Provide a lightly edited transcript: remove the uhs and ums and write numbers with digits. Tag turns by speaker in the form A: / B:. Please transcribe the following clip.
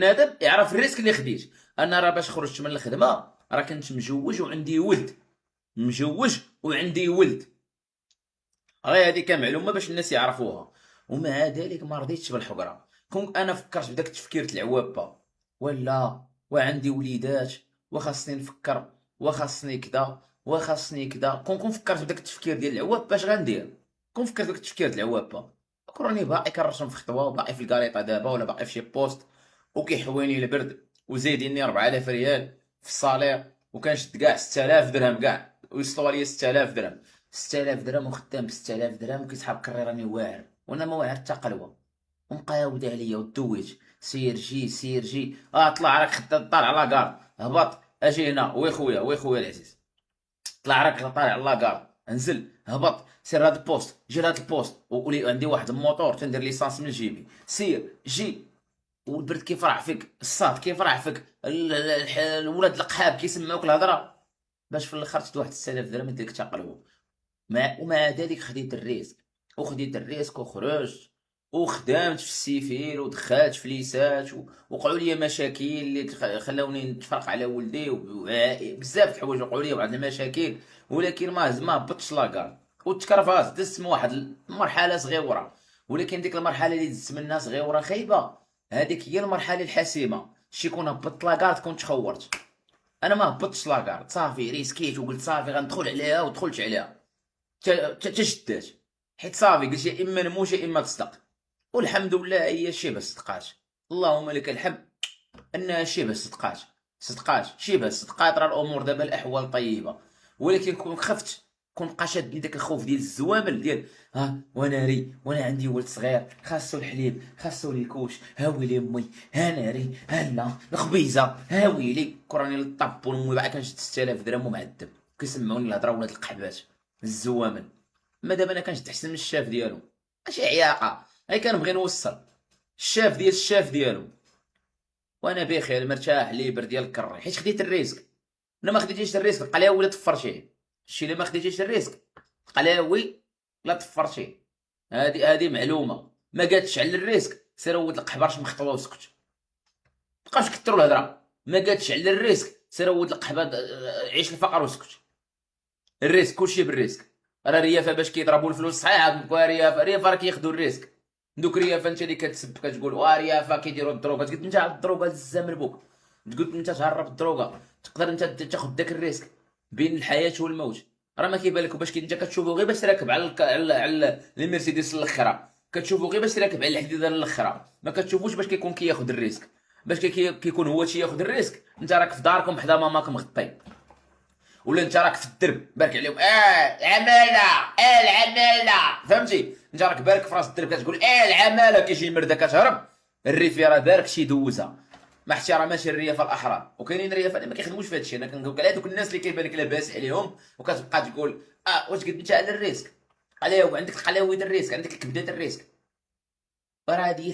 A: بنادم يعرف الريسك اللي خديت. انا راه باش خرجت من الخدمه راه كنت مجوج وعندي ولد، مجوج وعندي ولد، غير هذه كمعلومه باش الناس يعرفوها. ومع ذلك ما رضيتش بالحقره. كون انا فكرت بداك التفكير تاع العوابه، ولا وعندي وليدات وخاصني نفكر وخاصني كذا وخاصني كذا، كون فكرت بداك التفكير ديال العواب باش غندير. كون فكرت بداك التفكير ديال العوابه، كراني باقي كنرسم في خطوه وباقي في الكاريطه دابا، ولا باقي في شي بوست وكيحويني البرد وزايديني 4000 ريال في الصالير، وكنشد كاع 6000 درهم كاع ويوصلوا لي 6000 درهم. 6000 درهم وخدام ب 6000 درهم وكيسحاب كري راني واعر، وانا ما واعر حتى قلوه. ومقاود عليا ودويت سير جي سير جي، طلع راك خدام طالع لاكار، هبط اجي هنا وي خويا وي خويا العزيز، طلع راك طالع لاكار، انزل هبط سير هاد البوست جي لهاد البوست، وقولي عندي واحد الموطور تندير ليسانس من جيبي، سير جي. والبرد كيفرح فيك، الصاد كيفرح فيك، الولاد القحاب كيسمعوك الهضره، باش في الاخر تد واحد 6000 درهم يديك تقلبو. ومع ذلك خديت الريسك، وخديت الريسك وخرجت وخدمت في السيفيل ودخلت في ليسات وقعوا لي مشاكل اللي خلاوني نتفرق على ولدي بزاف د الحوايج وقعوا لي بعض المشاكل. ولكن ما هبطتش لاكار وتكرفاس، دزت من واحد المرحله صغيره. ولكن ديك المرحله اللي دزت منها صغيره خايبه، هذيك هي المرحله الحاسمه. شي كون هبطت لاكار تكون تخورت. انا ما هبطتش لاكار، صافي ريسكيت وقلت صافي غندخل عليها ودخلت عليها تشدات، حيت صافي قلت يا اما نموت يا اما تصدق. والحمد لله هي شبه صدقات، اللهم لك الحمد انها شبه صدقات. صدقات شبه صدقات، راه الامور دابا الاحوال طيبه. ولكن كون خفت، كون بقى شادني داك الخوف ديال الزوامل ديال وناري وانا عندي ولد صغير خاصو الحليب خاصو الكوش، ها ويلي امي ها ناري ها لا الخبيزه ها ويلي كراني للطب امي باقي كنشد 6000 درهم ومعذب كيسمعوني الهضره ولاد القحبات الزوامل. ما دابا انا كنشد احسن من الشاف ديالو، ماشي عياقه، غير كنبغي نوصل الشاف ديال الشاف ديالو. وانا بخير مرتاح ليبر ديال الكري حيت خديت الريسك. انا ما خديتيش الريسك القلاوي لا طفرتيه، الشي اللي ما خديتيش الريسك القلاوي لا طفرتيه. هذه معلومه. ما قادش على الريسك سير ود القحبرش مخطوه وسكت، بقاوش كثروا الهضره. ما قادش على الريسك سير ود القحبه عيش الفقر وسكت. الريسك كلشي بالريسك. راه ريافه باش كيضربوا الفلوس صحيح ريافه راه كياخذوا الريسك. دوك ريافه انت اللي كتسب كتقول ريافه كيديروا الدروغه، تقول انت على الدروغه الزمن بوك، تقول انت تهرب الدروغه، تقدر انت تاخذ داك الريسك بين الحياه والموت. راه ما كيبان لك باش انت كتشوفو غير باش راكب على المرسيدس الاخرى، كتشوفو غير باش راكب على الحديده الاخرى، ما كتشوفوش باش كيكون كياخذ الريسك. باش كيكون هو تياخذ الريسك انت راك في داركم حدا ماماك مغطي، ولا انت راك في الدرب بارك عليهم العماله العماله، فهمتي؟ انت راك بارك في راس الدرب كتقول العماله، كيجي مرده كتهرب. الريفي راه بارك شي دوزه، مع احتراماتي الريافه الاحرار، وكاينين الريافه اللي ما كيخدموش في هذا الشيء. انا كنقول على هذوك الناس اللي كيبان لك لاباس عليهم وكتبقى تقول واش قد انت على الريسك، عليه عندك القلاوي الريسك، عندك الكبده الريسك. راه هذه